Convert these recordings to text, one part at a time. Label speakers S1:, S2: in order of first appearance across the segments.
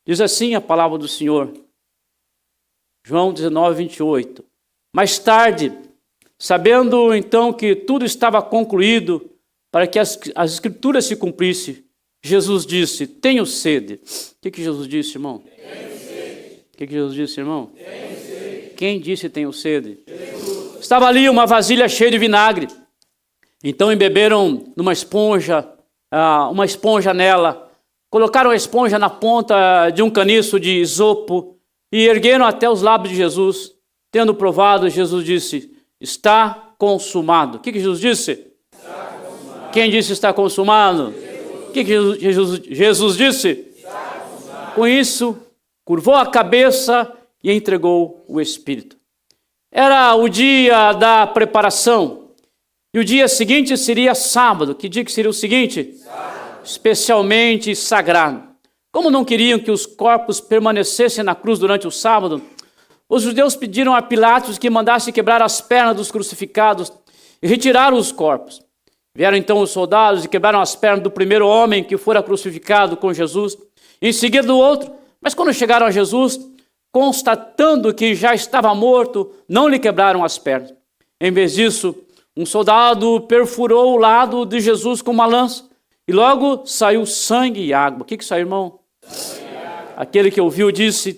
S1: Diz assim a palavra do Senhor. João 19, 28. Mais tarde, sabendo então que tudo estava concluído, para que as Escrituras se cumprissem, Jesus disse, tenho sede. O que Jesus disse, irmão? Tenho sede. O que Jesus disse, irmão? Tenho sede. Quem disse tenho sede? Jesus. Estava ali uma vasilha cheia de vinagre. Então embeberam numa esponja, uma esponja nela, colocaram a esponja na ponta de um caniço de isopo e ergueram até os lábios de Jesus. Tendo provado, Jesus disse, está consumado. O que Jesus disse? Está consumado. Quem disse está consumado? Jesus. O que Jesus disse? Está consumado. Com isso, curvou a cabeça e entregou o Espírito. Era o dia da preparação. E o dia seguinte seria sábado. Que dia que seria o seguinte? Sábado. Especialmente sagrado. Como não queriam que os corpos permanecessem na cruz durante o sábado, os judeus pediram a Pilatos que mandasse quebrar as pernas dos crucificados e retirar os corpos. Vieram então os soldados e quebraram as pernas do primeiro homem que fora crucificado com Jesus, e em seguida do outro. Mas quando chegaram a Jesus, constatando que já estava morto, não lhe quebraram as pernas. Em vez disso, um soldado perfurou o lado de Jesus com uma lança, e logo saiu sangue e água. O que saiu, irmão? Aquele que ouviu disso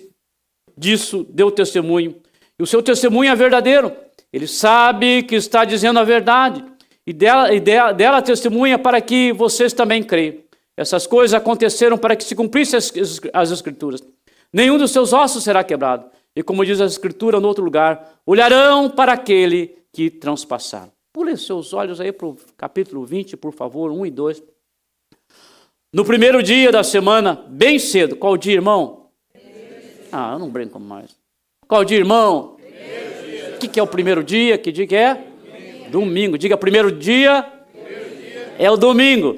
S1: deu testemunho. E o seu testemunho é verdadeiro. Ele sabe que está dizendo a verdade. E dela testemunha para que vocês também creiam. Essas coisas aconteceram para que se cumprissem as Escrituras. Nenhum dos seus ossos será quebrado. E como diz a Escritura no outro lugar, olharão para aquele que transpassaram. Pule seus olhos aí para o capítulo 20, por favor, 1 e 2. No primeiro dia da semana, bem cedo. Qual dia, irmão? Eu não brinco mais. Qual dia, irmão? O que é o primeiro dia? Que dia que é? Domingo. Diga, primeiro dia é o domingo.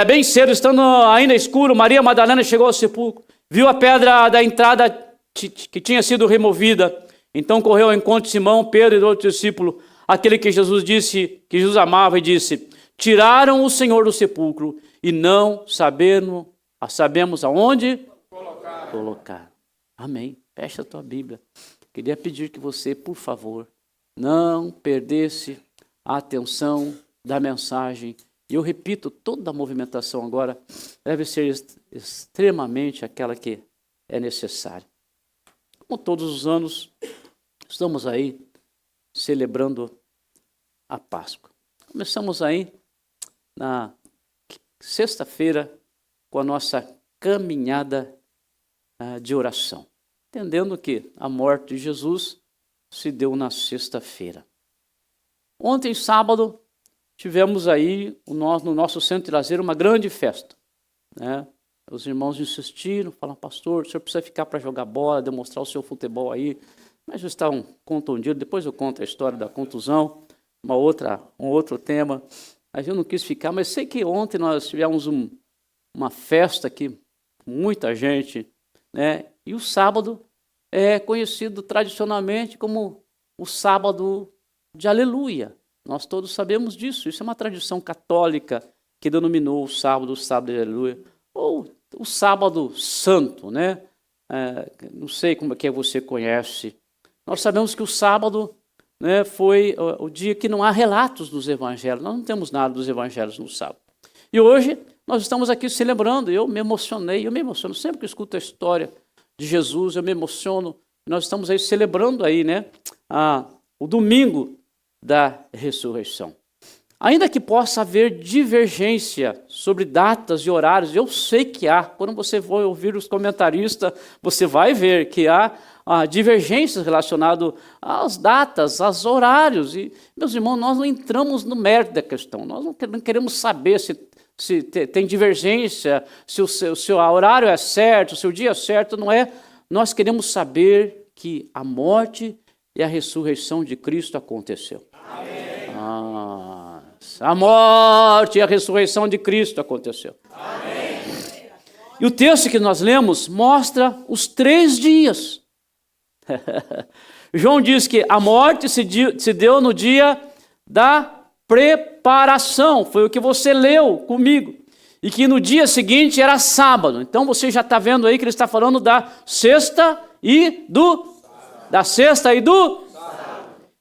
S1: Bem cedo, estando ainda escuro, Maria Madalena chegou ao sepulcro, viu a pedra da entrada que tinha sido removida. Então correu ao encontro de Simão, Pedro e do outro discípulo, aquele que Jesus amava, e disse, tiraram o Senhor do sepulcro e não sabemos aonde colocar. Amém. Fecha a tua Bíblia. Queria pedir que você, por favor, não perdesse a atenção da mensagem. E eu repito, toda a movimentação agora deve ser extremamente aquela que é necessária. Como todos os anos, estamos aí celebrando a Páscoa. Começamos aí na sexta-feira com a nossa caminhada de oração, entendendo que a morte de Jesus se deu na sexta-feira. Ontem, sábado, tivemos aí no nosso centro de lazer uma grande festa, né? Os irmãos insistiram, falaram, pastor, o senhor precisa ficar para jogar bola, demonstrar o seu futebol aí, mas eles estavam contundidos. Depois eu conto a história da contusão, um outro tema, mas eu não quis ficar, mas sei que ontem nós tivemos uma festa aqui, muita gente, né? E o sábado é conhecido tradicionalmente como o sábado de aleluia. Nós todos sabemos disso. Isso é uma tradição católica que denominou o sábado de aleluia. Ou o sábado santo, né? Não sei como é que você conhece. Nós sabemos que o sábado, né, foi o dia que não há relatos dos evangelhos. Nós não temos nada dos evangelhos no sábado. E hoje nós estamos aqui celebrando. Eu me emociono sempre que escuto a história de Jesus, eu me emociono. Nós estamos aí celebrando aí, né, o domingo da ressurreição. Ainda que possa haver divergência sobre datas e horários, eu sei que há. Quando você for ouvir os comentaristas, você vai ver que há divergências relacionadas às datas, aos horários. E, meus irmãos, nós não entramos no mérito da questão. Nós não queremos saber se tem divergência, se o seu horário é certo, se o dia é certo, não é. Nós queremos saber que a morte e a ressurreição de Cristo aconteceu. Amém. A morte e a ressurreição de Cristo aconteceu. Amém. E o texto que nós lemos mostra os 3 dias. João diz que a morte se deu no dia da preparação. Foi o que você leu comigo. e que no dia seguinte era sábado. Então você já está vendo aí que ele está falando da sexta e do... Da sexta e do...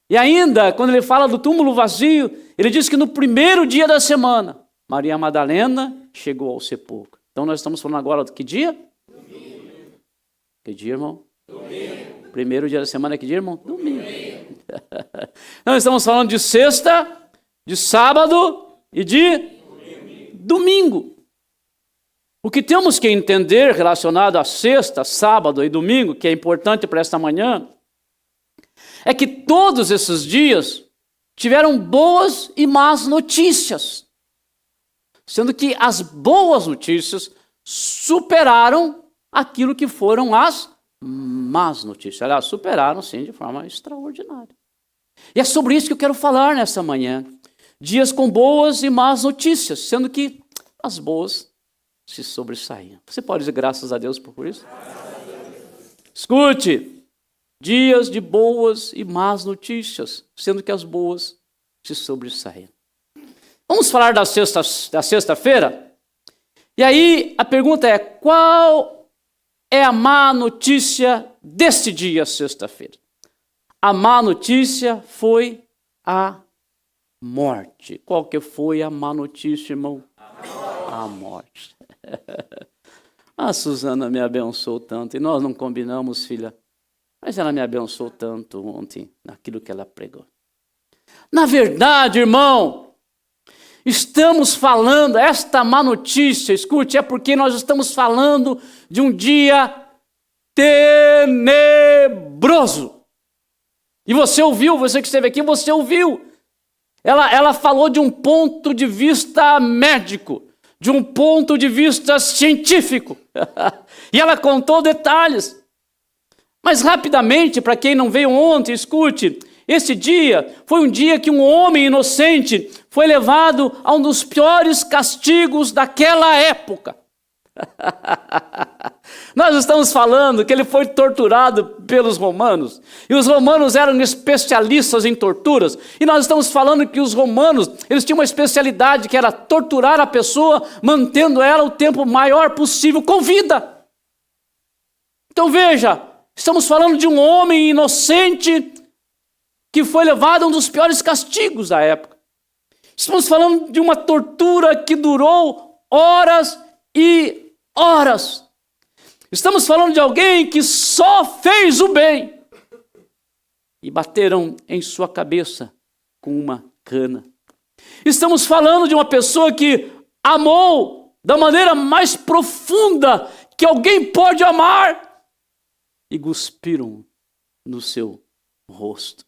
S1: E ainda, quando ele fala do túmulo vazio, ele diz que no primeiro dia da semana, Maria Madalena chegou ao sepulcro. Então nós estamos falando agora do que dia? Domingo. Que dia, irmão? Domingo. Primeiro dia da semana é que dia, irmão? Domingo. Nós estamos falando de sexta, de sábado e de domingo. O que temos que entender relacionado a sexta, sábado e domingo, que é importante para esta manhã, é que todos esses dias tiveram boas e más notícias, sendo que as boas notícias superaram aquilo que foram as más notícias. Aliás, superaram, sim, de forma extraordinária. E é sobre isso que eu quero falar nessa manhã. Dias com boas e más notícias, sendo que as boas se sobressaíam. Você pode dizer graças a Deus por isso? Escute. Dias de boas e más notícias, sendo que as boas se sobressaíram. Vamos falar da sexta-feira? E aí a pergunta é, qual é a má notícia deste dia, sexta-feira? A má notícia foi a morte. Qual que foi a má notícia, irmão? A morte. A Suzana me abençoou tanto, e nós não combinamos, filha. Mas ela me abençoou tanto ontem, naquilo que ela pregou. Na verdade, irmão, estamos falando, esta má notícia, escute, é porque nós estamos falando de um dia tenebroso. E você ouviu, você que esteve aqui, você ouviu. Ela falou de um ponto de vista médico, de um ponto de vista científico. E ela contou detalhes. Mas rapidamente, para quem não veio ontem, escute, esse dia foi um dia que um homem inocente foi levado a um dos piores castigos daquela época. Nós estamos falando que ele foi torturado pelos romanos, e os romanos eram especialistas em torturas, e nós estamos falando que os romanos, eles tinham uma especialidade que era torturar a pessoa, mantendo ela o tempo maior possível com vida. Então veja, estamos falando de um homem inocente que foi levado a um dos piores castigos da época. Estamos falando de uma tortura que durou horas e horas. Estamos falando de alguém que só fez o bem e bateram em sua cabeça com uma cana. Estamos falando de uma pessoa que amou da maneira mais profunda que alguém pode amar e cuspiram no seu rosto.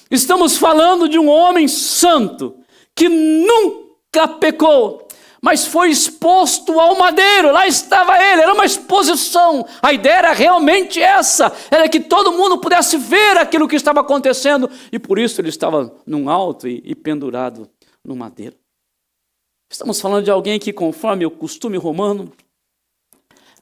S1: Estamos falando de um homem santo que nunca pecou, mas foi exposto ao madeiro. Lá estava ele, era uma exposição. A ideia era realmente essa, era que todo mundo pudesse ver aquilo que estava acontecendo, e por isso ele estava num alto e pendurado no madeiro. Estamos falando de alguém que, conforme o costume romano,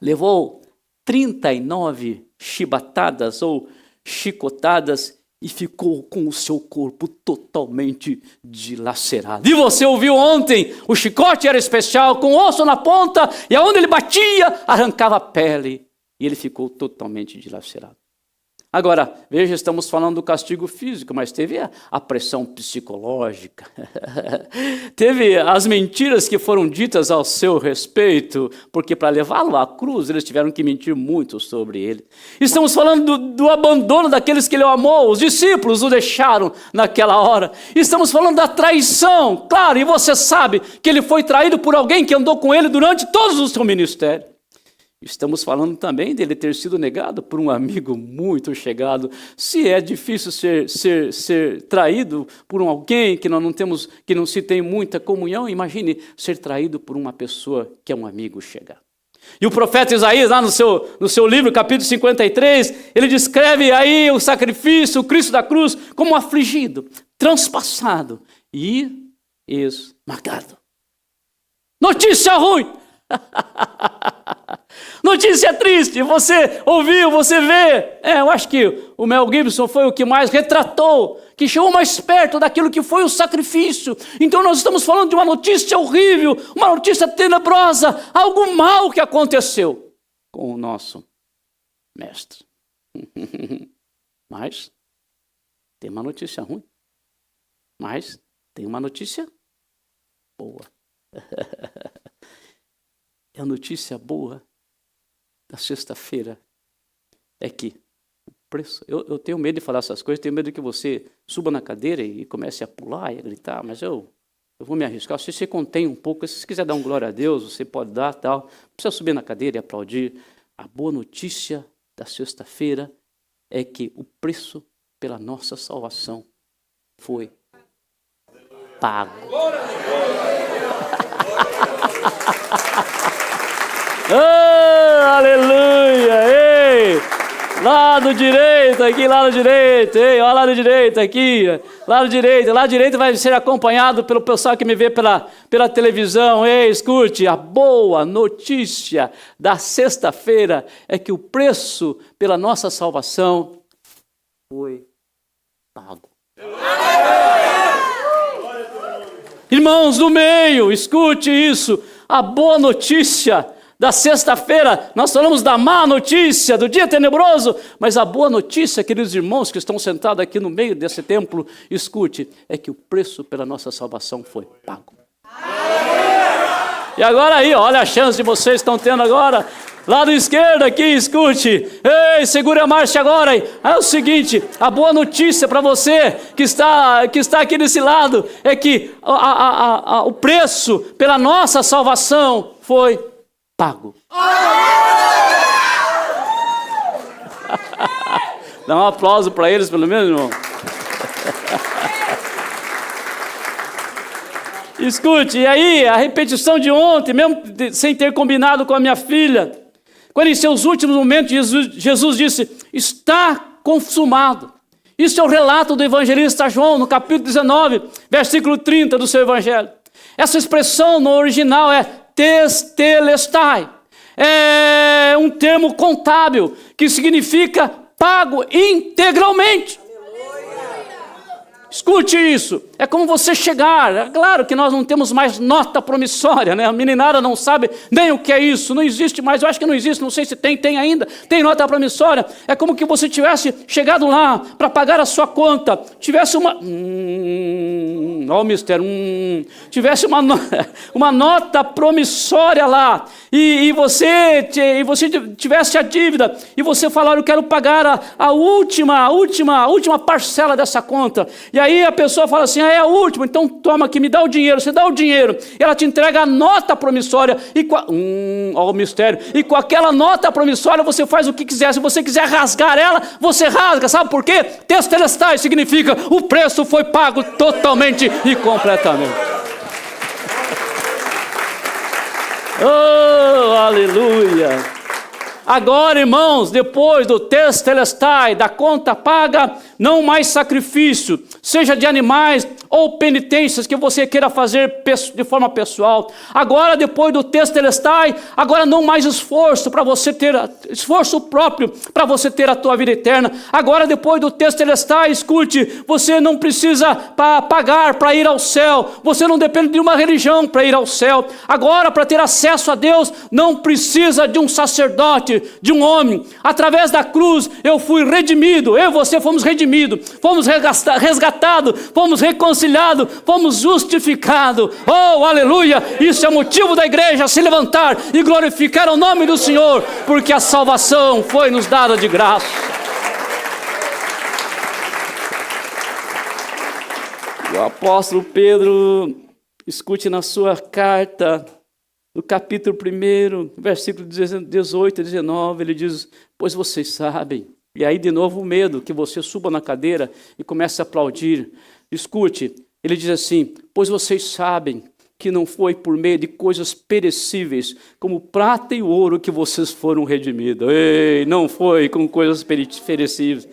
S1: levou 39 chibatadas ou chicotadas e ficou com o seu corpo totalmente dilacerado. E você ouviu ontem, o chicote era especial, com osso na ponta, e aonde ele batia, arrancava a pele, e ele ficou totalmente dilacerado. Agora, veja, estamos falando do castigo físico, mas teve a pressão psicológica, teve as mentiras que foram ditas ao seu respeito, porque para levá-lo à cruz, eles tiveram que mentir muito sobre ele. Estamos falando do abandono daqueles que ele amou, os discípulos o deixaram naquela hora. Estamos falando da traição, claro, e você sabe que ele foi traído por alguém que andou com ele durante todo o seu ministério. Estamos falando também dele ter sido negado por um amigo muito chegado. Se é difícil ser traído por alguém que não se tem muita comunhão, imagine ser traído por uma pessoa que é um amigo chegado. E o profeta Isaías, lá no seu livro, capítulo 53, ele descreve aí o sacrifício, o Cristo da cruz, como afligido, transpassado e esmagado. Notícia ruim! Notícia triste, você ouviu, você vê. Eu acho que o Mel Gibson foi o que mais retratou, que chegou mais perto daquilo que foi o sacrifício. Então nós estamos falando de uma notícia horrível, uma notícia tenebrosa, algo mal que aconteceu com o nosso mestre. Mas tem uma notícia ruim. Mas tem uma notícia boa. E a notícia boa da sexta-feira é que o preço... Eu tenho medo de falar essas coisas, tenho medo que você suba na cadeira e comece a pular e a gritar, mas eu vou me arriscar. Se você contém um pouco, se você quiser dar um glória a Deus, você pode dar, tal. Não precisa subir na cadeira e aplaudir. A boa notícia da sexta-feira é que o preço pela nossa salvação foi pago. Oh, aleluia! Ei! Lado direito, aqui, lado direito. Ei, olha lado direito aqui. Lado direito vai ser acompanhado pelo pessoal que me vê pela televisão. Ei, escute, a boa notícia da sexta-feira é que o preço pela nossa salvação foi pago. Irmãos do meio, escute isso. A boa notícia da sexta-feira, nós falamos da má notícia, do dia tenebroso, mas a boa notícia, queridos irmãos que estão sentados aqui no meio desse templo, escute, é que o preço pela nossa salvação foi pago. E agora aí, olha a chance de vocês estão tendo agora, lado esquerdo aqui, escute, ei, segure a marcha agora. É o seguinte, a boa notícia para você que está aqui desse lado, é que o preço pela nossa salvação foi pago. Dá um aplauso para eles, pelo menos, irmão. Escute, e aí, a repetição de ontem, mesmo sem ter combinado com a minha filha, quando em seus últimos momentos Jesus disse, está consumado. Isso é o relato do evangelista João, no capítulo 19, versículo 30 do seu evangelho. Essa expressão no original é testelestai. É um termo contábil que significa pago integralmente. Escute isso, é como você chegar, é claro que nós não temos mais nota promissória, né? A meninada não sabe nem o que é isso, não existe mais, eu acho que não existe, não sei se tem ainda, tem nota promissória, é como que você tivesse chegado lá para pagar a sua conta, tivesse uma, ó o mistério, tivesse uma nota promissória lá, e você tivesse a dívida, e você falar, eu quero pagar a última parcela dessa conta, e aí a pessoa fala assim, é a última, então toma aqui, me dá o dinheiro, você dá o dinheiro, ela te entrega a nota promissória, ó o mistério, e com aquela nota promissória você faz o que quiser, se você quiser rasgar ela, você rasga, sabe por quê? Testelestai significa, o preço foi pago totalmente e completamente. Oh, aleluia! Agora, irmãos, depois do testelestai, da conta paga, não mais sacrifício, seja de animais ou penitências que você queira fazer de forma pessoal. Agora, depois do testelestai, agora não mais esforço para você ter, esforço próprio para você ter a tua vida eterna. Agora, depois do testelestai, escute, você não precisa pagar para ir ao céu, você não depende de uma religião para ir ao céu. Agora, para ter acesso a Deus, não precisa de um sacerdote, de um homem. Através da cruz, eu fui redimido, eu e você fomos redimidos, fomos resgatados, fomos reconciliados, fomos justificados. Oh, aleluia! Isso é motivo da igreja se levantar e glorificar o nome do Senhor, porque a salvação foi nos dada de graça. O apóstolo Pedro, escute na sua carta, no capítulo 1, versículo 18 e 19, ele diz, pois vocês sabem, e aí de novo o medo, que você suba na cadeira e comece a aplaudir. Escute, ele diz assim, pois vocês sabem que não foi por meio de coisas perecíveis, como prata e ouro, que vocês foram redimidos. Ei, não foi com coisas perecíveis.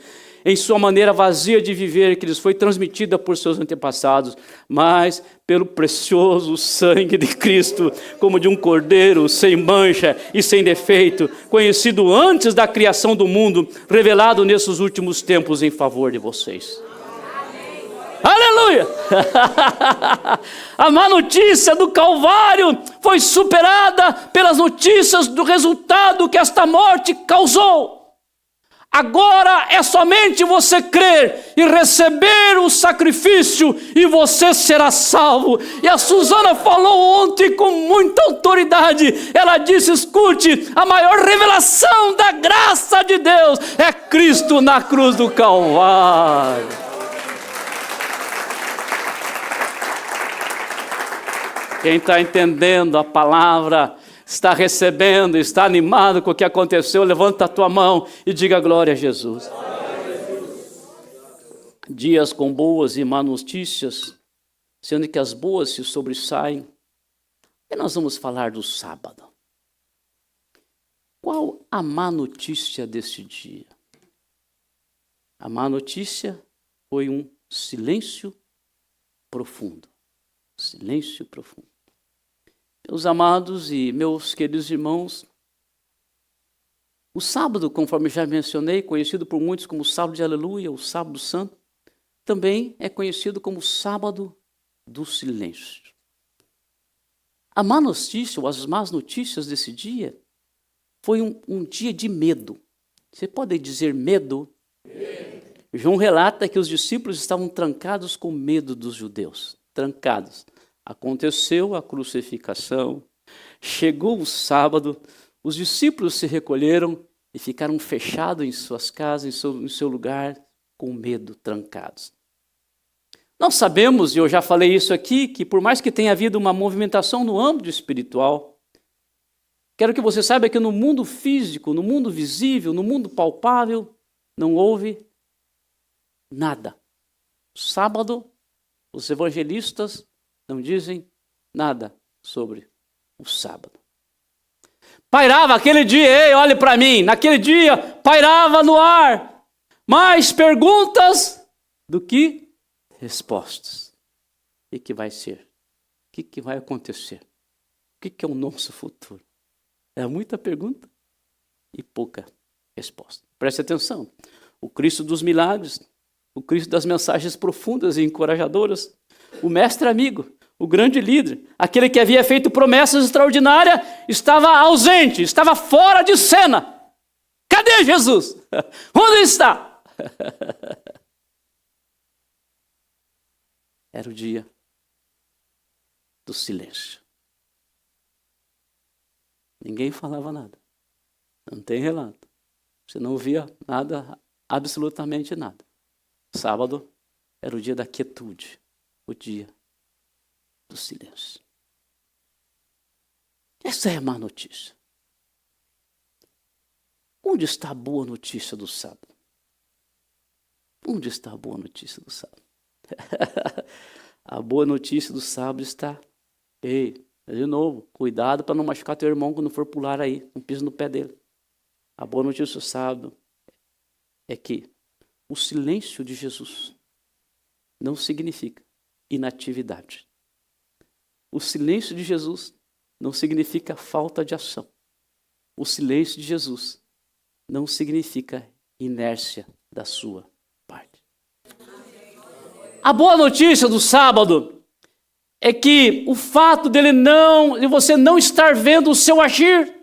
S1: em sua maneira vazia de viver, que lhes foi transmitida por seus antepassados, mas pelo precioso sangue de Cristo, como de um cordeiro sem mancha e sem defeito, conhecido antes da criação do mundo, revelado nesses últimos tempos em favor de vocês. Aleluia! A má notícia do Calvário foi superada pelas notícias do resultado que esta morte causou. Agora é somente você crer e receber o sacrifício e você será salvo. E a Suzana falou ontem com muita autoridade. Ela disse, escute, a maior revelação da graça de Deus é Cristo na cruz do Calvário. Quem está entendendo a palavra, está recebendo, está animado com o que aconteceu, levanta a tua mão e diga glória a Jesus. Glória a Jesus. Dias com boas e más notícias, sendo que as boas se sobressaem. E nós vamos falar do sábado. Qual a má notícia desse dia? A má notícia foi um silêncio profundo. Silêncio profundo. Meus amados e meus queridos irmãos, o sábado, conforme já mencionei, conhecido por muitos como o sábado de aleluia, o sábado santo, também é conhecido como o sábado do silêncio. A má notícia, ou as más notícias desse dia, foi um dia de medo. Você pode dizer medo? João relata que os discípulos estavam trancados com medo dos judeus. Trancados. Aconteceu a crucificação, chegou o sábado, os discípulos se recolheram e ficaram fechados em suas casas, em seu lugar, com medo, trancados. Nós sabemos, e eu já falei isso aqui, que por mais que tenha havido uma movimentação no âmbito espiritual, quero que você saiba que no mundo físico, no mundo visível, no mundo palpável, não houve nada. Sábado, os evangelistas não dizem nada sobre o sábado. Pairava aquele dia, ei, olhe para mim, naquele dia pairava no ar mais perguntas do que respostas. O que vai ser? O que vai acontecer? O que é o nosso futuro? É muita pergunta e pouca resposta. Preste atenção, o Cristo dos milagres, o Cristo das mensagens profundas e encorajadoras, o mestre amigo, o grande líder, aquele que havia feito promessas extraordinárias, estava ausente, estava fora de cena. Cadê Jesus? Onde está? Era o dia do silêncio. Ninguém falava nada. Não tem relato. Você não ouvia nada, absolutamente nada. Sábado era o dia da quietude, o dia do silêncio. Essa é a má notícia. Onde está a boa notícia do sábado? Onde está a boa notícia do sábado? A boa notícia do sábado está, de novo, cuidado para não machucar teu irmão quando for pular aí, não pisa no pé dele. A boa notícia do sábado é que o silêncio de Jesus não significa inatividade. O silêncio de Jesus não significa falta de ação. O silêncio de Jesus não significa inércia da sua parte. A boa notícia do sábado é que o fato de você não estar vendo o seu agir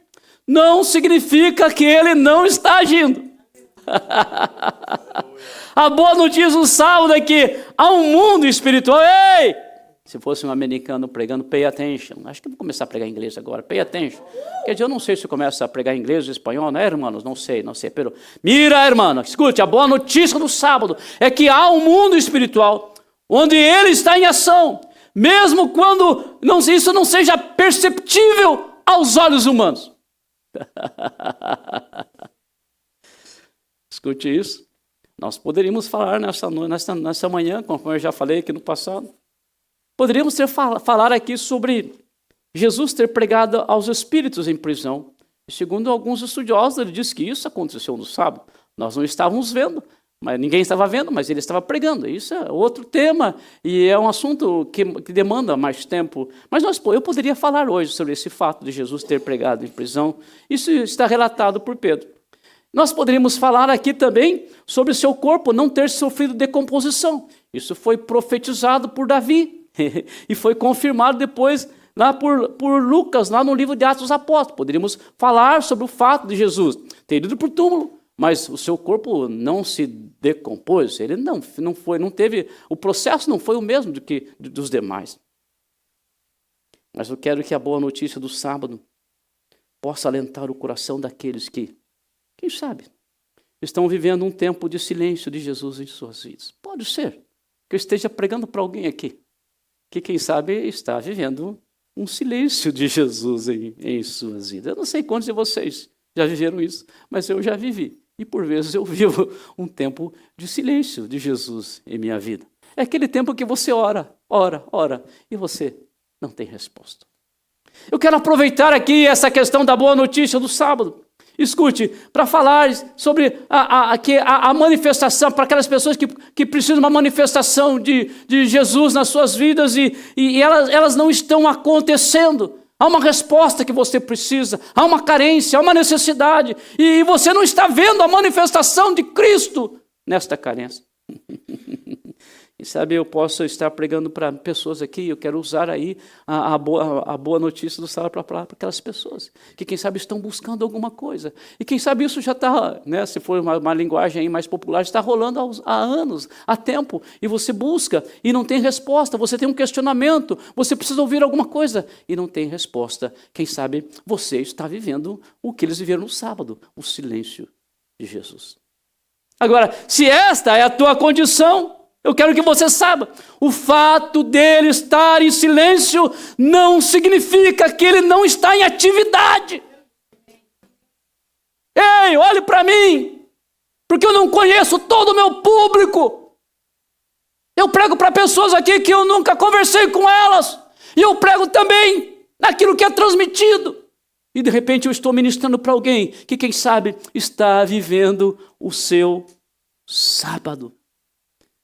S1: não significa que ele não está agindo. A boa notícia do sábado é que há um mundo espiritual. Ei! Se fosse um americano pregando, pay attention. Acho que vou começar a pregar inglês agora. Pay attention. Quer dizer, eu não sei se eu começo a pregar inglês ou espanhol, né, irmãos? Não sei. Pero, mira, irmão, escute, a boa notícia do sábado é que há um mundo espiritual onde ele está em ação, mesmo quando isso não seja perceptível aos olhos humanos. Escute isso. Nós poderíamos falar nessa manhã, conforme eu já falei aqui no passado. Poderíamos falar aqui sobre Jesus ter pregado aos espíritos em prisão. Segundo alguns estudiosos, ele diz que isso aconteceu no sábado. Nós não estávamos vendo, Mas ninguém estava vendo, mas ele estava pregando. Isso é outro tema e é um assunto que demanda mais tempo. Mas eu poderia falar hoje sobre esse fato de Jesus ter pregado em prisão. Isso está relatado por Pedro. Nós poderíamos falar aqui também sobre o seu corpo não ter sofrido decomposição. Isso foi profetizado por Davi e foi confirmado depois lá por Lucas, lá no livro de Atos dos Apóstolos. Poderíamos falar sobre o fato de Jesus ter ido para o túmulo, mas o seu corpo não se decompôs, ele não teve, o processo não foi o mesmo dos demais. Mas eu quero que a boa notícia do sábado possa alentar o coração daqueles que, quem sabe, estão vivendo um tempo de silêncio de Jesus em suas vidas. Pode ser que eu esteja pregando para alguém aqui, que quem sabe está vivendo um silêncio de Jesus em suas vidas. Eu não sei quantos de vocês já viveram isso, mas eu já vivi. E por vezes eu vivo um tempo de silêncio de Jesus em minha vida. É aquele tempo que você ora, e você não tem resposta. Eu quero aproveitar aqui essa questão da boa notícia do sábado. Escute, para falar sobre a manifestação, para aquelas pessoas que precisam de uma manifestação de Jesus nas suas vidas e elas não estão acontecendo. Há uma resposta que você precisa, há uma carência, há uma necessidade, e você não está vendo a manifestação de Cristo nesta carência. E sabe, eu posso estar pregando para pessoas aqui, eu quero usar aí a boa notícia do sábado para falar para aquelas pessoas que, quem sabe, estão buscando alguma coisa. E quem sabe isso já está, né, se for uma linguagem aí mais popular, está rolando há anos, há tempo, e você busca e não tem resposta, você tem um questionamento, você precisa ouvir alguma coisa e não tem resposta. Quem sabe você está vivendo o que eles viveram no sábado, o silêncio de Jesus. Agora, se esta é a tua condição, eu quero que você saiba, o fato dele estar em silêncio não significa que ele não está em atividade. Ei, olhe para mim, porque eu não conheço todo o meu público. Eu prego para pessoas aqui que eu nunca conversei com elas, e eu prego também naquilo que é transmitido. E de repente eu estou ministrando para alguém que, quem sabe, está vivendo o seu sábado.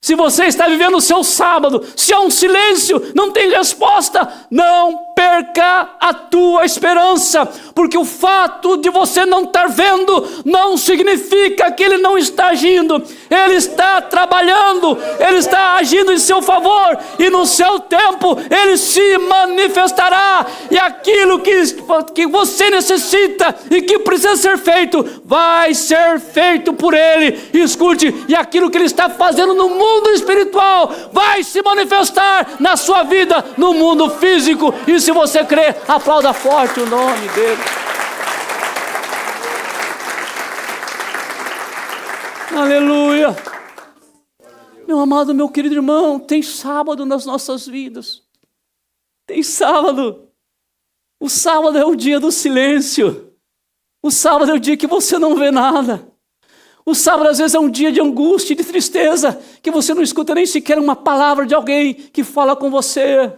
S1: Se você está vivendo o seu sábado, se há um silêncio, não tem resposta, não perca a tua esperança, porque o fato de você não estar vendo não significa que ele não está agindo. Ele está trabalhando, ele está agindo em seu favor, e no seu tempo ele se manifestará, e aquilo que você necessita e que precisa ser feito, vai ser feito por ele. Escute, e aquilo que ele está fazendo no mundo espiritual vai se manifestar na sua vida no mundo físico. E se você crê, aplauda forte o nome dele. Aleluia. Meu amado, meu querido irmão, tem sábado nas nossas vidas. Tem sábado. O sábado é o dia do silêncio. O sábado é o dia que você não vê nada. O sábado às vezes é um dia de angústia e de tristeza, que você não escuta nem sequer uma palavra de alguém que fala com você.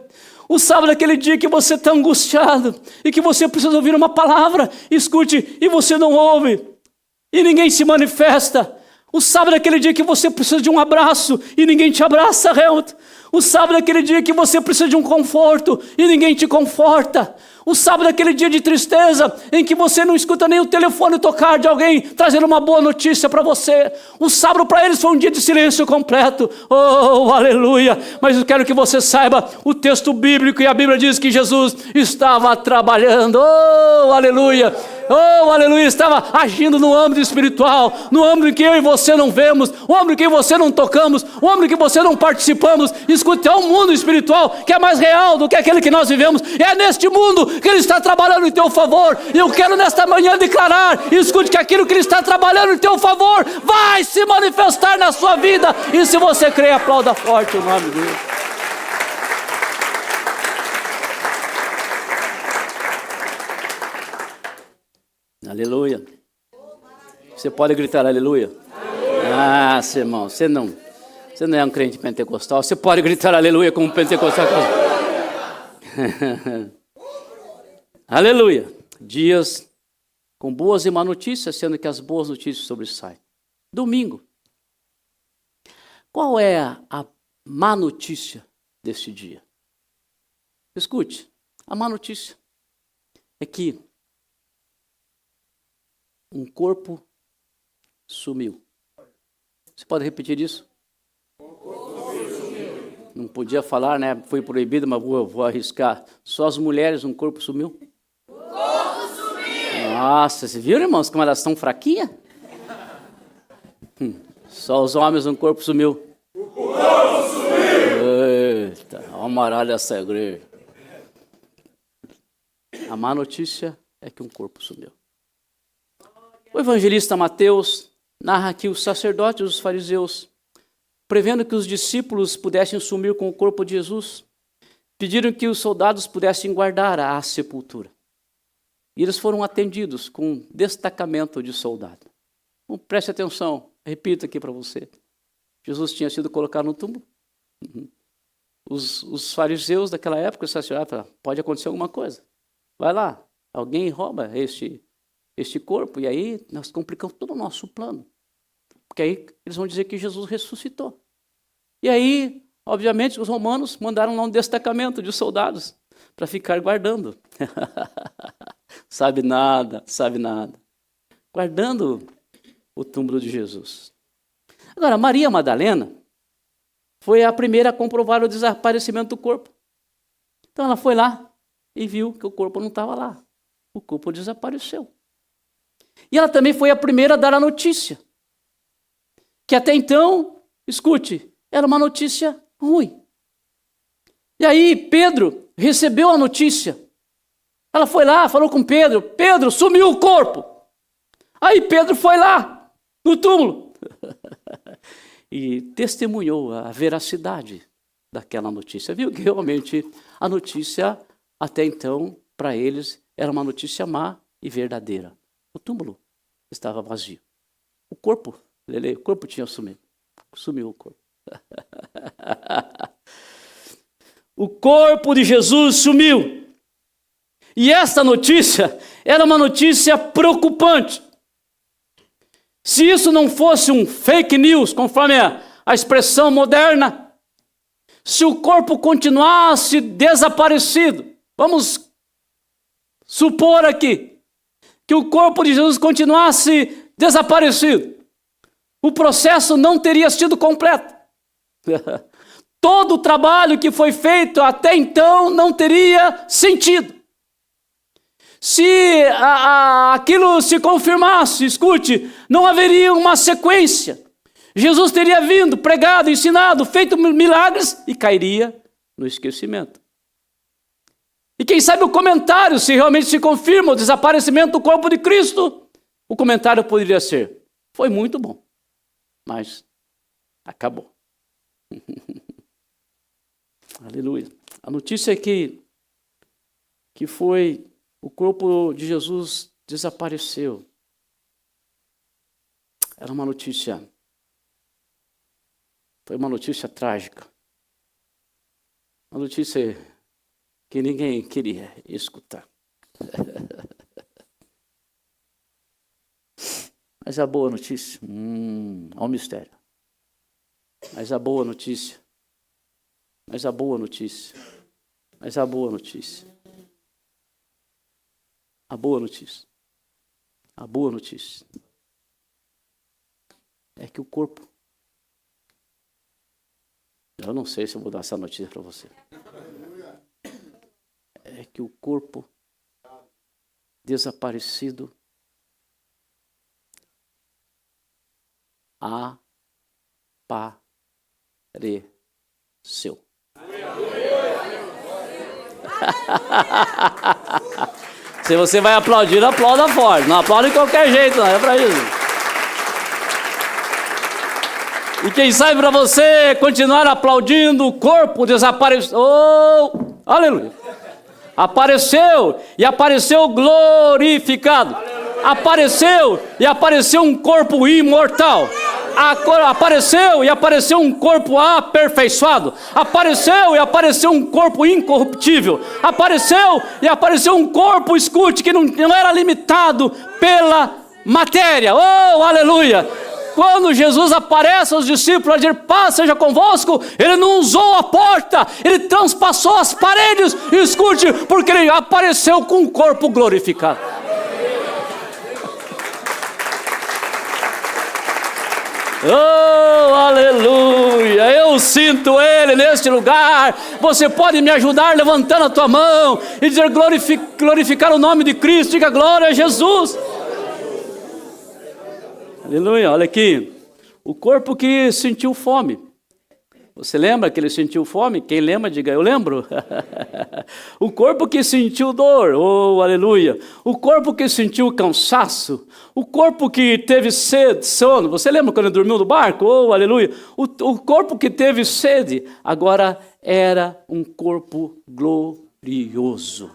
S1: O sábado é aquele dia que você está angustiado e que você precisa ouvir uma palavra, escute, e você não ouve, e ninguém se manifesta. O sábado é aquele dia que você precisa de um abraço e ninguém te abraça, realmente. O sábado é aquele dia que você precisa de um conforto e ninguém te conforta. O sábado é aquele dia de tristeza em que você não escuta nem o telefone tocar de alguém trazendo uma boa notícia para você. O sábado para eles foi um dia de silêncio completo. Oh, aleluia! Mas eu quero que você saiba o texto bíblico, e a Bíblia diz que Jesus estava trabalhando. Oh, aleluia! Oh, aleluia, estava agindo no âmbito espiritual, no âmbito em que eu e você não vemos, o âmbito em que você não tocamos, o âmbito em que você não participamos. Escute, é um mundo espiritual que é mais real do que aquele que nós vivemos. É neste mundo que Ele está trabalhando em teu favor. E eu quero nesta manhã declarar, escute, que aquilo que Ele está trabalhando em teu favor vai se manifestar na sua vida. E se você crê, aplauda forte o nome dele. Aleluia. Você pode gritar aleluia? Ah, irmão, você não é um crente pentecostal. Você pode gritar aleluia como um pentecostal. Aleluia. Dias com boas e más notícias, sendo que as boas notícias sobressaem. Domingo. Qual é a má notícia deste dia? Escute, a má notícia é que um corpo sumiu. Você pode repetir isso? Não podia falar, né? Foi proibido, mas vou arriscar. Só as mulheres, um corpo sumiu? O corpo sumiu! Nossa, vocês viram, irmãos, como elas estão fraquinhas? Só os homens, um corpo sumiu. O corpo sumiu! Eita, olha o maralho dessa igreja. A má notícia é que um corpo sumiu. O evangelista Mateus narra que os sacerdotes e os fariseus, prevendo que os discípulos pudessem sumir com o corpo de Jesus, pediram que os soldados pudessem guardar a sepultura. E eles foram atendidos com um destacamento de soldado. Então, preste atenção, repito aqui para você. Jesus tinha sido colocado no túmulo. Os fariseus daquela época, os sacerdotes falaram, pode acontecer alguma coisa. Vai lá, alguém rouba este corpo, e aí nós complicamos todo o nosso plano. Porque aí eles vão dizer que Jesus ressuscitou. E aí, obviamente, os romanos mandaram lá um destacamento de soldados para ficar guardando. Sabe nada. Guardando o túmulo de Jesus. Agora, Maria Madalena foi a primeira a comprovar o desaparecimento do corpo. Então ela foi lá e viu que o corpo não estava lá. O corpo desapareceu. E ela também foi a primeira a dar a notícia. Que até então, escute, era uma notícia ruim. E aí Pedro recebeu a notícia. Ela foi lá, falou com Pedro, Pedro, sumiu o corpo. Aí Pedro foi lá, no túmulo, e testemunhou a veracidade daquela notícia. Viu que realmente a notícia, até então, para eles, era uma notícia má e verdadeira. O túmulo estava vazio. O corpo tinha sumido. Sumiu o corpo. O corpo de Jesus sumiu. E esta notícia era uma notícia preocupante. Se isso não fosse um fake news, conforme a expressão moderna, se o corpo continuasse desaparecido, vamos supor aqui, que o corpo de Jesus continuasse desaparecido, o processo não teria sido completo. Todo o trabalho que foi feito até então não teria sentido. Se aquilo se confirmasse, escute, não haveria uma sequência. Jesus teria vindo, pregado, ensinado, feito milagres e cairia no esquecimento. E quem sabe o comentário, se realmente se confirma o desaparecimento do corpo de Cristo, o comentário poderia ser, foi muito bom, mas acabou. Aleluia. A notícia é que foi o corpo de Jesus desapareceu. Era uma notícia, foi uma notícia trágica. Uma notícia que ninguém queria escutar. Mas a boa notícia, há um mistério. Mas a boa notícia, mas a boa notícia é que o corpo, eu não sei se eu vou dar essa notícia para você, é que o corpo desaparecido apareceu. Se você vai aplaudir, aplauda forte. Não aplaude de qualquer jeito, não é para isso. E quem sabe para você continuar aplaudindo, o corpo desapareceu. Oh, aleluia. Apareceu e apareceu glorificado. Apareceu e apareceu um corpo imortal. Apareceu e apareceu um corpo aperfeiçoado. Apareceu e apareceu um corpo incorruptível. Apareceu e apareceu um corpo, escute, que não era limitado pela matéria. Oh, aleluia! Quando Jesus aparece aos discípulos a dizer, paz seja convosco, ele não usou a porta, ele transpassou as paredes, escute, porque ele apareceu com um corpo glorificado. Oh, aleluia, eu sinto ele neste lugar. Você pode me ajudar levantando a tua mão e dizer, glorificar o nome de Cristo, diga glória a Jesus. Aleluia, olha aqui, o corpo que sentiu fome. Você lembra que ele sentiu fome? Quem lembra, diga, eu lembro. O corpo que sentiu dor, oh, aleluia. O corpo que sentiu cansaço. O corpo que teve sede, sono. Você lembra quando ele dormiu no barco? Oh, aleluia. O corpo que teve sede, agora era um corpo glorioso.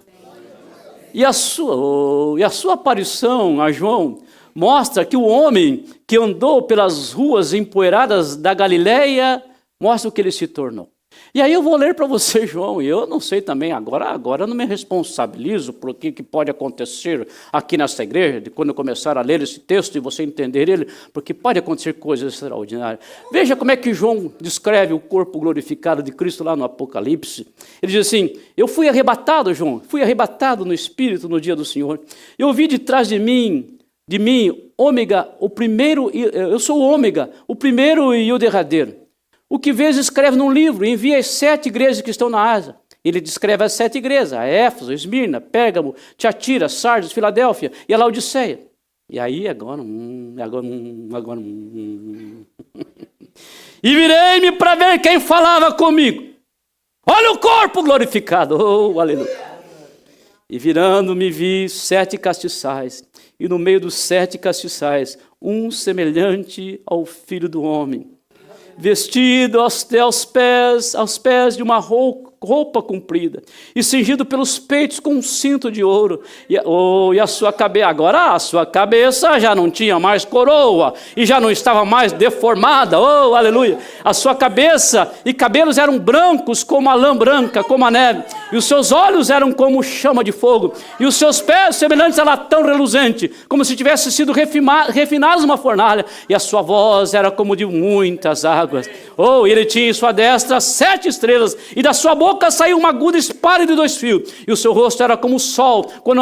S1: E a sua aparição a João mostra que o homem que andou pelas ruas empoeiradas da Galileia, mostra o que ele se tornou. E aí eu vou ler para você, João, e eu não sei também, agora eu não me responsabilizo por o que pode acontecer aqui nessa igreja, de quando eu começar a ler esse texto e você entender ele, porque pode acontecer coisas extraordinárias. Veja como é que João descreve o corpo glorificado de Cristo lá no Apocalipse. Ele diz assim, eu fui arrebatado, João, fui arrebatado no Espírito no dia do Senhor. Eu ouvi de trás de mim, ômega, o primeiro, eu sou o ômega, o primeiro e o derradeiro. O que vês escreve num livro, envia as 7 igrejas que estão na Ásia. Ele descreve as 7 igrejas, a Éfeso, Esmirna, Pérgamo, Tiatira, Sardes, Filadélfia e a Laodiceia. E aí agora. E virei-me para ver quem falava comigo. Olha o corpo glorificado, oh, aleluia. E virando-me vi 7 castiçais, e no meio dos 7 castiçais, um semelhante ao Filho do Homem, vestido aos pés de uma roupa comprida, e cingido pelos peitos com um cinto de ouro, e a sua cabeça, agora a sua cabeça já não tinha mais coroa, e já não estava mais deformada, oh, aleluia, a sua cabeça e cabelos eram brancos como a lã branca, como a neve, e os seus olhos eram como chama de fogo, e os seus pés semelhantes a latão reluzente, como se tivesse sido refinados numa fornalha, e a sua voz era como de muitas águas, oh, ele tinha em sua destra 7 estrelas, e da sua boca saiu uma aguda espada de 2 fios, e o seu rosto era como o sol, quando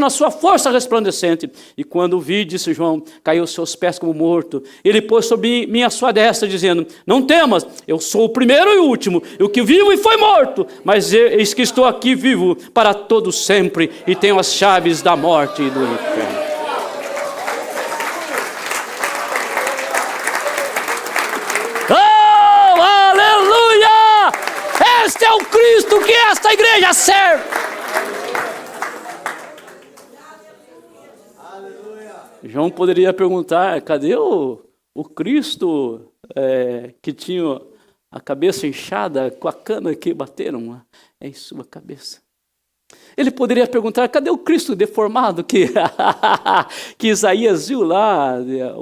S1: a sua força resplandecente. E quando o vi, disse João, caiu aos seus pés como morto. Ele pôs sobre mim a sua destra, dizendo, não temas, eu sou o primeiro e o último, o que vivo e foi morto, mas eis que estou aqui vivo para todo sempre, e tenho as chaves da morte e do inferno. Este é o Cristo que esta igreja serve. João poderia perguntar, cadê o Cristo que tinha a cabeça inchada com a cana que bateram em sua cabeça? Ele poderia perguntar, cadê o Cristo deformado que Isaías viu lá,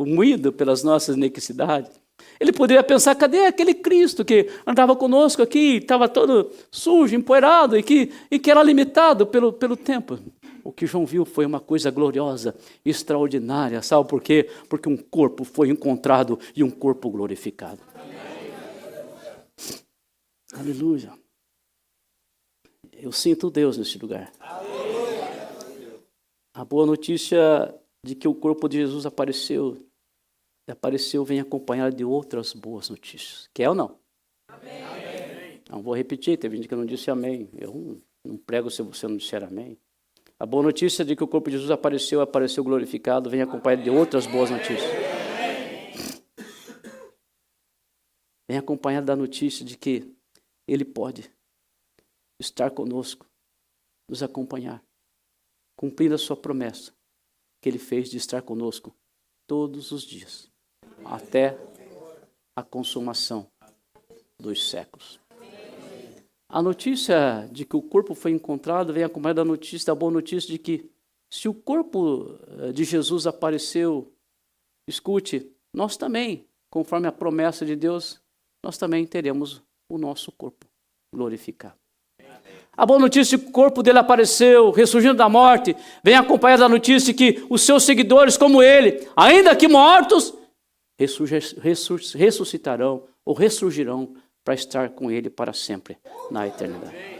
S1: moído pelas nossas iniquidades? Ele poderia pensar, cadê aquele Cristo que andava conosco aqui, estava todo sujo, empoeirado e que era limitado pelo tempo? O que João viu foi uma coisa gloriosa, extraordinária. Sabe por quê? Porque um corpo foi encontrado e um corpo glorificado. Aleluia. Eu sinto Deus neste lugar. A boa notícia de que o corpo de Jesus apareceu vem acompanhado de outras boas notícias. Quer ou não? Amém. Não vou repetir, teve gente que não disse amém. Eu não prego se você não disser amém. A boa notícia de que o corpo de Jesus apareceu glorificado, vem acompanhado de outras boas notícias. Vem acompanhado da notícia de que Ele pode estar conosco, nos acompanhar, cumprindo a sua promessa que Ele fez de estar conosco todos os dias, até a consumação dos séculos. A notícia de que o corpo foi encontrado vem acompanhada da boa notícia de que, se o corpo de Jesus apareceu, escute, nós também, conforme a promessa de Deus, nós também teremos o nosso corpo glorificado. A boa notícia de que o corpo dele apareceu, ressurgindo da morte, vem acompanhada da notícia de que os seus seguidores, como ele, ainda que mortos, ressuscitarão ou ressurgirão para estar com ele para sempre na eternidade.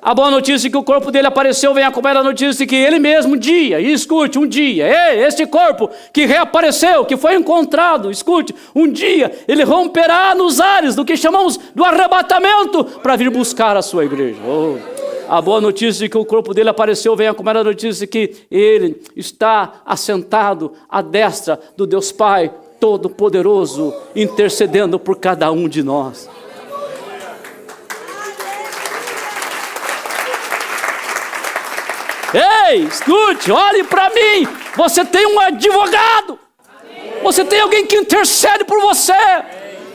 S1: A boa notícia é que o corpo dele apareceu, vem acompanhada a notícia que ele mesmo, um dia, e escute, um dia, este corpo que reapareceu, que foi encontrado, escute, um dia ele romperá nos ares do que chamamos do arrebatamento para vir buscar a sua igreja. A boa notícia é que o corpo dele apareceu, vem acompanhada a notícia que ele está assentado à destra do Deus Pai Todo-Poderoso, intercedendo por cada um de nós. Ei, escute, olhe para mim. Você tem um advogado. Você tem alguém que intercede por você.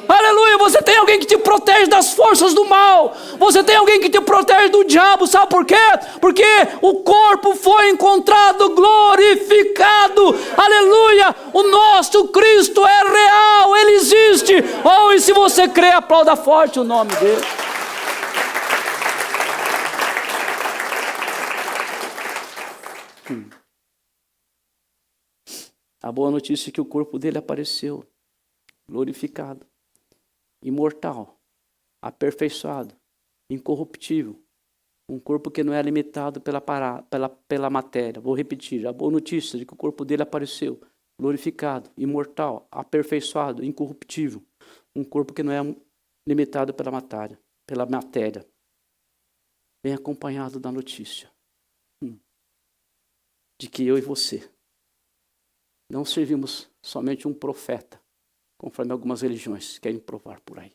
S1: Aleluia, você tem alguém que te protege das forças do mal. Você tem alguém que te protege do diabo. Sabe por quê? Porque o corpo foi encontrado glorificado. Aleluia, o nosso Cristo é real, Ele existe. E se você crê, aplauda forte o nome dele. A boa notícia é que o corpo dele apareceu, glorificado, imortal, aperfeiçoado, incorruptível. Um corpo que não é limitado pela matéria. Vou repetir, a boa notícia é que o corpo dele apareceu, glorificado, imortal, aperfeiçoado, incorruptível. Um corpo que não é limitado pela matéria. Vem acompanhado da notícia de que eu e você não servimos somente um profeta, conforme algumas religiões querem provar por aí.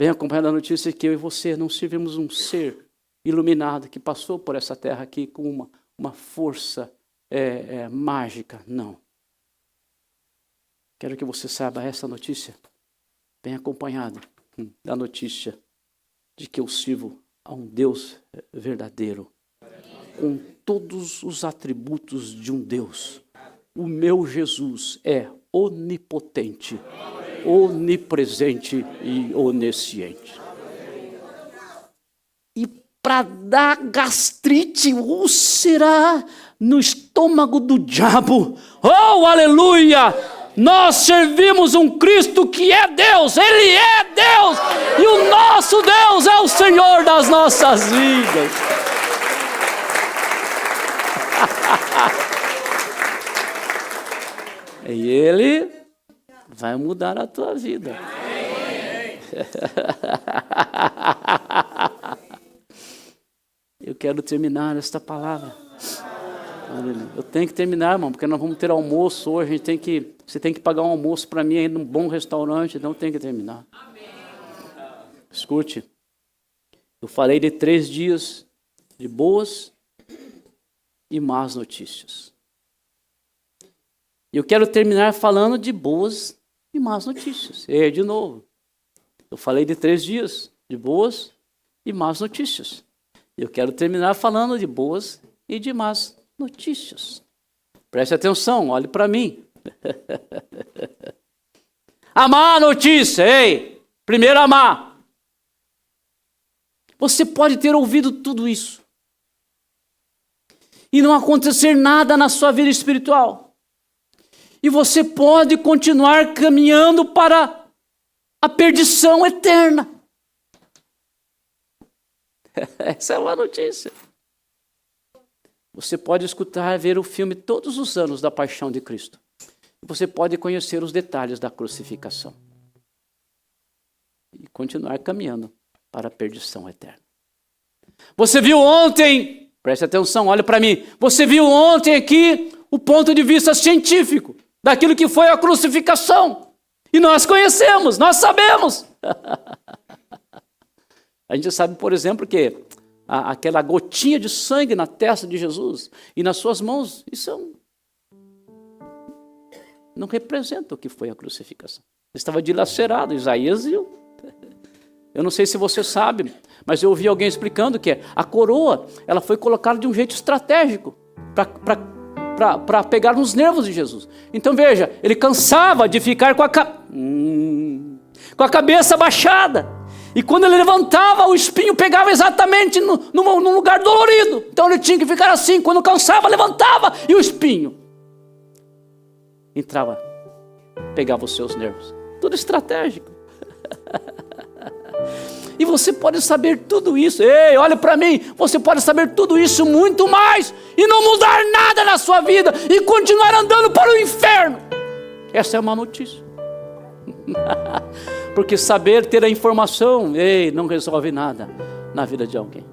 S1: Vem acompanhando a notícia que eu e você não servimos um ser iluminado que passou por essa terra aqui com uma força mágica. Não. Quero que você saiba essa notícia. Vem acompanhado da notícia de que eu sirvo a um Deus verdadeiro, com todos os atributos de um Deus. O meu Jesus é onipotente, onipresente e onisciente. E para dar gastrite, úlcera no estômago do diabo, aleluia! Nós servimos um Cristo que é Deus, Ele é Deus, e o nosso Deus é o Senhor das nossas vidas. E Ele vai mudar a tua vida. Eu quero terminar esta palavra. Eu tenho que terminar, irmão, porque nós vamos ter almoço hoje. Você tem que pagar um almoço para mim aí num bom restaurante, então tem que terminar. Escute, eu falei de 3 dias de boas e más notícias. E eu quero terminar falando de boas e más notícias. De novo. Eu falei de 3 dias de boas e más notícias. E eu quero terminar falando de boas e de más notícias. Preste atenção, olhe para mim. A má notícia, primeiro a má. Você pode ter ouvido tudo isso e não acontecer nada na sua vida espiritual. E você pode continuar caminhando para a perdição eterna. Essa é uma notícia. Você pode escutar, ver o filme todos os anos da Paixão de Cristo. Você pode conhecer os detalhes da crucificação. E continuar caminhando para a perdição eterna. Você viu ontem, preste atenção, olha para mim. Você viu ontem aqui o ponto de vista científico daquilo que foi a crucificação. E nós conhecemos, nós sabemos. A gente sabe, por exemplo, que aquela gotinha de sangue na testa de Jesus e nas suas mãos, isso não representa o que foi a crucificação. Ele estava dilacerado, Isaías viu. Eu não sei se você sabe, mas eu ouvi alguém explicando que a coroa ela foi colocada de um jeito estratégico para pegar nos nervos de Jesus. Então veja, ele cansava de ficar com a cabeça baixada. E quando ele levantava, o espinho pegava exatamente num lugar dolorido. Então ele tinha que ficar assim. Quando cansava, levantava e o espinho entrava, pegava os seus nervos. Tudo estratégico. E você pode saber tudo isso. Ei, olha para mim. Você pode saber tudo isso, muito mais, e não mudar nada na sua vida, e continuar andando para o inferno. Essa é uma notícia. Porque saber, ter a informação, ei, não resolve nada na vida de alguém.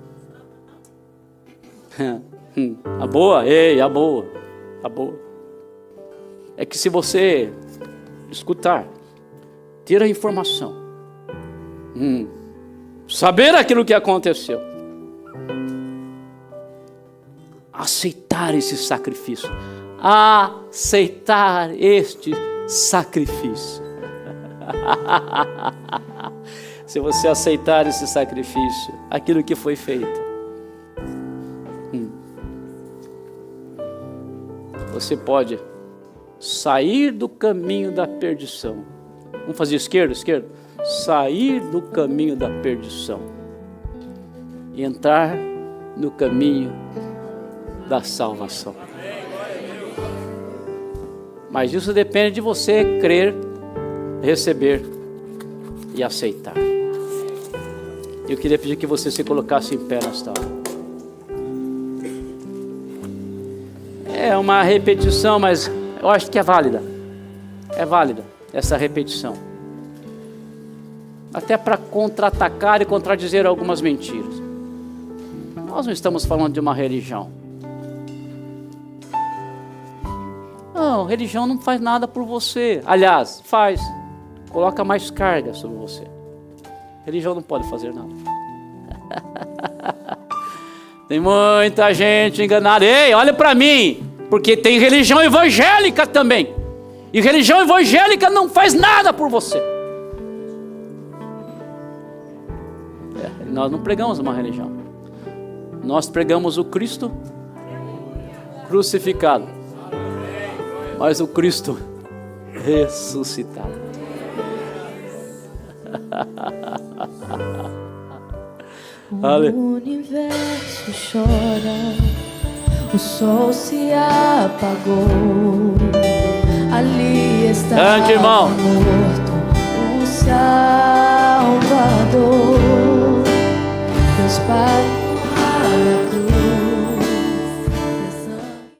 S1: A boa, ei, a boa. A boa é que se você escutar, ter a informação, saber aquilo que aconteceu, aceitar esse sacrifício, aceitar este sacrifício. Se você aceitar esse sacrifício, aquilo que foi feito, você pode sair do caminho da perdição. Vamos fazer esquerda? Sair do caminho da perdição e entrar no caminho da salvação. Mas isso depende de você crer, receber e aceitar. Eu queria pedir que você se colocasse em pé nesta hora. É uma repetição, mas eu acho que é válida. É válida essa repetição. Até para contra-atacar e contradizer algumas mentiras. Nós não estamos falando de uma religião. Não, religião não faz nada por você. Aliás, faz. Coloca mais carga sobre você. Religião não pode fazer nada. Tem muita gente enganada. Ei, olha para mim. Porque tem religião evangélica também. E religião evangélica não faz nada por você. Nós não pregamos uma religião. Nós pregamos o Cristo crucificado. Mas o Cristo ressuscitado.
S2: O universo chora, o sol se apagou, ali está
S1: Grande irmão.
S2: o amor